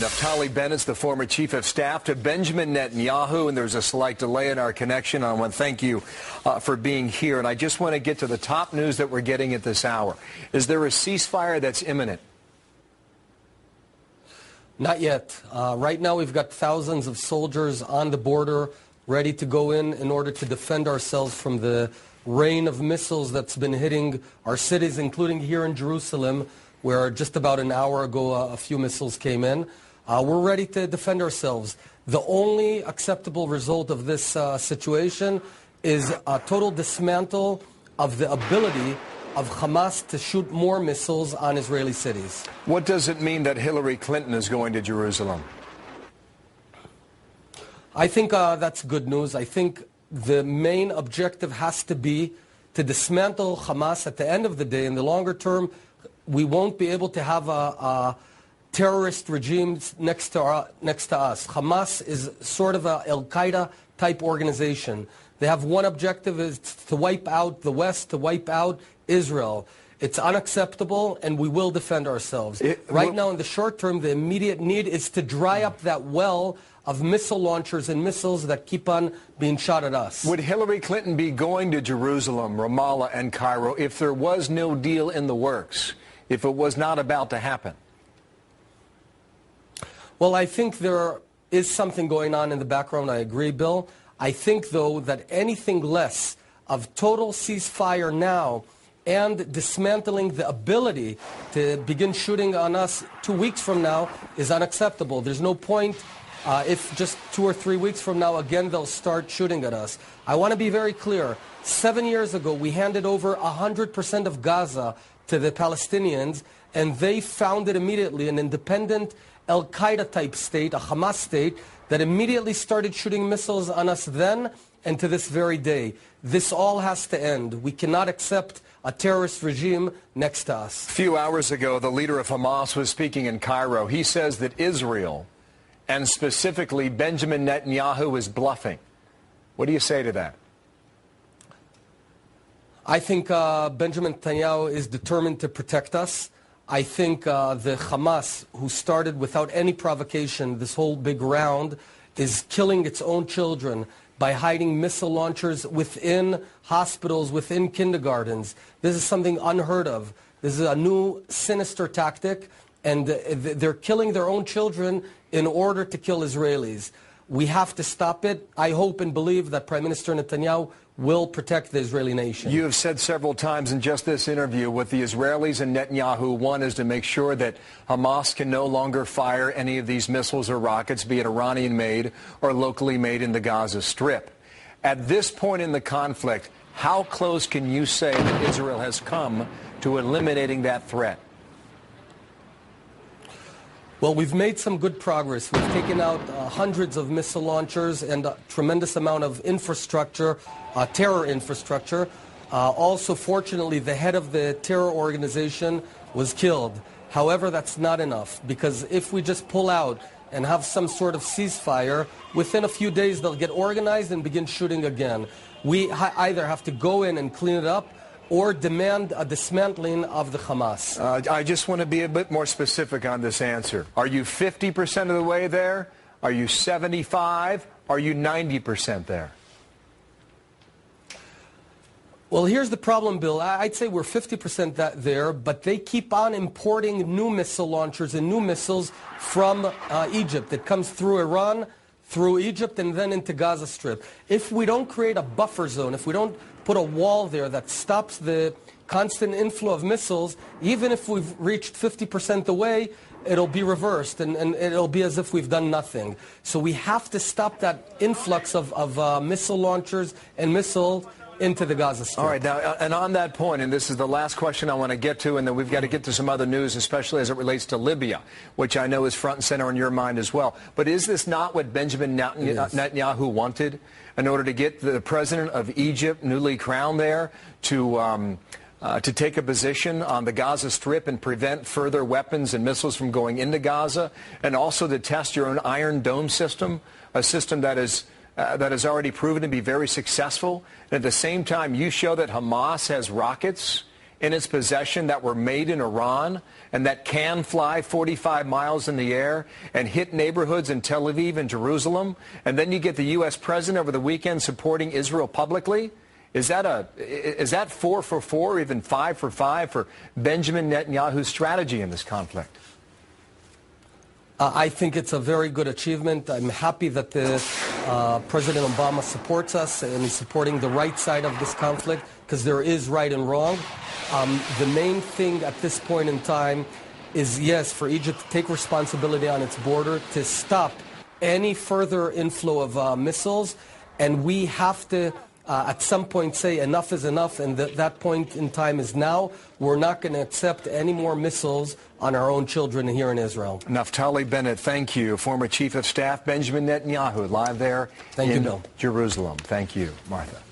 Naftali Bennett's the former chief of staff to Benjamin Netanyahu, and there's a slight delay in our connection. I want to thank you for being here. And I just want to get to the top news that we're getting at this hour. Is there a ceasefire that's imminent? Not yet. Right now we've got thousands of soldiers on the border ready to go in order to defend ourselves from the rain of missiles that's been hitting our cities, including here in Jerusalem, where just about an hour ago a few missiles came in. We're ready to defend ourselves. The only acceptable result of this situation is a total dismantle of the ability of Hamas to shoot more missiles on Israeli cities. What does it mean that Hillary Clinton is going to Jerusalem? I think that's good news. I think the main objective has to be to dismantle Hamas at the end of the day. In the longer term, we won't be able to have a terrorist regime next to us. Hamas is sort of a Al-Qaeda type organization. They have one objective, is to wipe out the West, to wipe out Israel. It's unacceptable, and we will defend ourselves. Right now, in the short term, the immediate need is to dry up that well of missile launchers and missiles that keep on being shot at us. Would Hillary Clinton be going to Jerusalem, Ramallah, and Cairo if there was no deal in the works, if it was not about to happen? Well, I think there is something going on in the background. I agree, Bill. I think, though, that anything less of total ceasefire now and dismantling the ability to begin shooting on us 2 weeks from now is unacceptable. There's no point if just 2 or 3 weeks from now, again, they'll start shooting at us. I want to be very clear. 7 years ago, we handed over 100% of Gaza to the Palestinians, and they founded immediately an independent Al-Qaeda type state, a Hamas state, that immediately started shooting missiles on us then and to this very day. This all has to end. We cannot accept a terrorist regime next to us. A few hours ago, the leader of Hamas was speaking in Cairo. He says that Israel, and specifically Benjamin Netanyahu, is bluffing. What do you say to that? I think Benjamin Netanyahu is determined to protect us. I think the Hamas, who started without any provocation this whole big round, is killing its own children by hiding missile launchers within hospitals, within kindergartens. This is something unheard of. This is a new sinister tactic, and they're killing their own children in order to kill Israelis. We have to stop it. I hope and believe that Prime Minister Netanyahu will protect the Israeli nation. You have said several times in just this interview what the Israelis and Netanyahu want is to make sure that Hamas can no longer fire any of these missiles or rockets, be it Iranian-made or locally made in the Gaza Strip. At this point in the conflict, how close can you say that Israel has come to eliminating that threat? Well, we've made some good progress. We've taken out hundreds of missile launchers and a tremendous amount of infrastructure, terror infrastructure. Also, fortunately, the head of the terror organization was killed. However, that's not enough, because if we just pull out and have some sort of ceasefire, within a few days they'll get organized and begin shooting again. We either have to go in and clean it up or demand a dismantling of the Hamas. I just want to be a bit more specific on this answer. Are you 50% of the way there? Are you 75%? Are you 90% there? Well, here's the problem, Bill. I'd say we're 50% there, but they keep on importing new missile launchers and new missiles from Egypt. It comes through Iran, through Egypt, and then into Gaza Strip. If we don't create a buffer zone, if we don't put a wall there that stops the constant inflow of missiles, even if we've reached 50% the way, it'll be reversed, and it'll be as if we've done nothing. So we have to stop that influx of missile launchers and missiles into the Gaza Strip. All right, now, and on that point, and this is the last question I want to get to, and then we've got to get to some other news, especially as it relates to Libya, which I know is front and center in your mind as well. But is this not what Benjamin Netanyahu wanted in order to get the president of Egypt, newly crowned there, to take a position on the Gaza Strip and prevent further weapons and missiles from going into Gaza, and also to test your own Iron Dome system, a system that has already proven to be very successful? And at the same time, you show that Hamas has rockets in its possession that were made in Iran and that can fly 45 miles in the air and hit neighborhoods in Tel Aviv and Jerusalem, and then you get the U.S. president over the weekend supporting Israel publicly? Is that 4 for 4 or even 5 for 5 for Benjamin Netanyahu's strategy in this conflict? I think it's a very good achievement. I'm happy that President Obama supports us and is supporting the right side of this conflict, because there is right and wrong. The main thing at this point in time is, yes, for Egypt to take responsibility on its border, to stop any further inflow of missiles, and we have to at some point say enough is enough, and that point in time is now. We're not going to accept any more missiles on our own children here in Israel. Naftali Bennett, thank you. Former Chief of Staff Benjamin Netanyahu, live there in Jerusalem. Thank you, Martha.